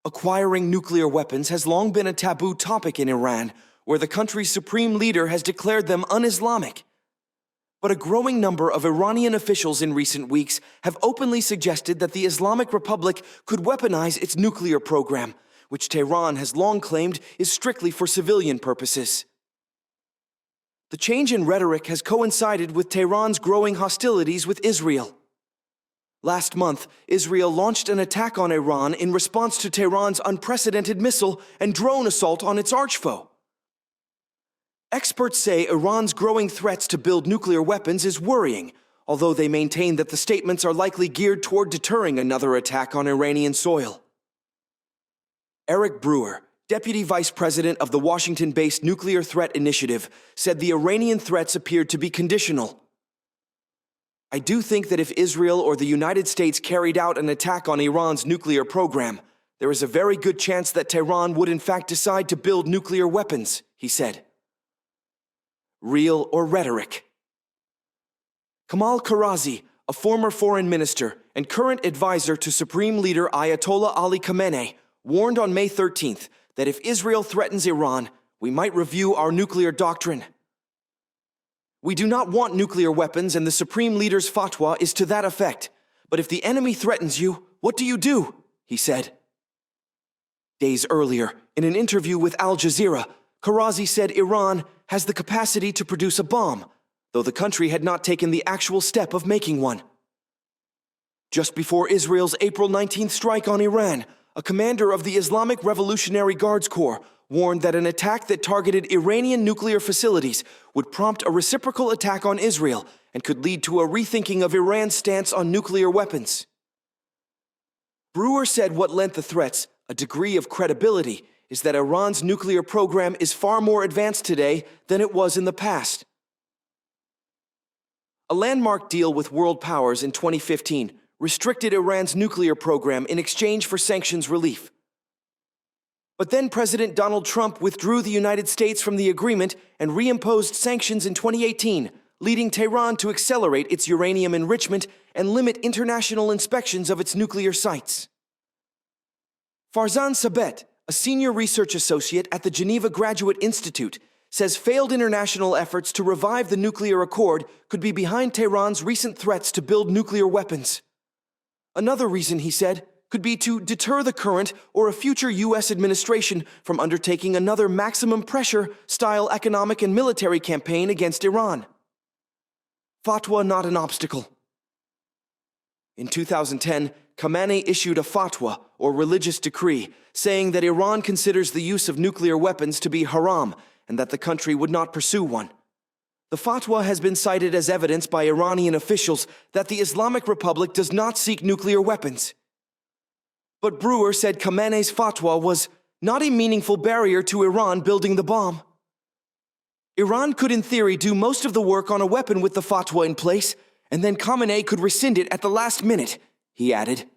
Acquiring nuclear weapons has long been a taboo topic in Iran, where the country's supreme leader has declared them un-Islamic. But a growing number of Iranian officials in recent weeks have openly suggested that the Islamic Republic could weaponize its nuclear program, which Tehran has long claimed is strictly for civilian purposes. The change in rhetoric has coincided with Tehran's growing hostilities with Israel. Last month, Israel launched an attack on Iran in response to Tehran's unprecedented missile and drone assault on its archfoe. Experts say Iran's growing threats to build nuclear weapons is worrying, although they maintain that the statements are likely geared toward deterring another attack on Iranian soil. Eric Brewer, deputy vice president of the Washington-based Nuclear Threat Initiative, said the Iranian threats appeared to be conditional. "I do think that if Israel or the United States carried out an attack on Iran's nuclear program, there is a very good chance that Tehran would in fact decide to build nuclear weapons," he said. Real or rhetoric? Kamal Karazi, a former foreign minister and current advisor to Supreme Leader Ayatollah Ali Khamenei, warned on May 13th that if Israel threatens Iran, we might review our nuclear doctrine. "We do not want nuclear weapons, and the Supreme Leader's fatwa is to that effect. But if the enemy threatens you, what do you do?" he said. Days earlier, in an interview with Al Jazeera, Karazi said Iran has the capacity to produce a bomb, though the country had not taken the actual step of making one. Just before Israel's April 19th strike on Iran, a commander of the Islamic Revolutionary Guards Corps warned that an attack that targeted Iranian nuclear facilities would prompt a reciprocal attack on Israel and could lead to a rethinking of Iran's stance on nuclear weapons. Brewer said what lent the threats a degree of credibility is that Iran's nuclear program is far more advanced today than it was in the past. A landmark deal with world powers in 2015 restricted Iran's nuclear program in exchange for sanctions relief. But then President Donald Trump withdrew the United States from the agreement and reimposed sanctions in 2018, leading Tehran to accelerate its uranium enrichment and limit international inspections of its nuclear sites. Farzan Sabet, a senior research associate at the Geneva Graduate Institute, says failed international efforts to revive the nuclear accord could be behind Tehran's recent threats to build nuclear weapons. Another reason, he said, could be to deter the current or a future U.S. administration from undertaking another maximum pressure-style economic and military campaign against Iran. Fatwa not an obstacle. In 2010, Khamenei issued a fatwa, or religious decree, saying that Iran considers the use of nuclear weapons to be haram and that the country would not pursue one. The fatwa has been cited as evidence by Iranian officials that the Islamic Republic does not seek nuclear weapons. But Brewer said Khamenei's fatwa was not a meaningful barrier to Iran building the bomb. Iran could in theory do most of the work on a weapon with the fatwa in place, and then Khamenei could rescind it at the last minute, he added.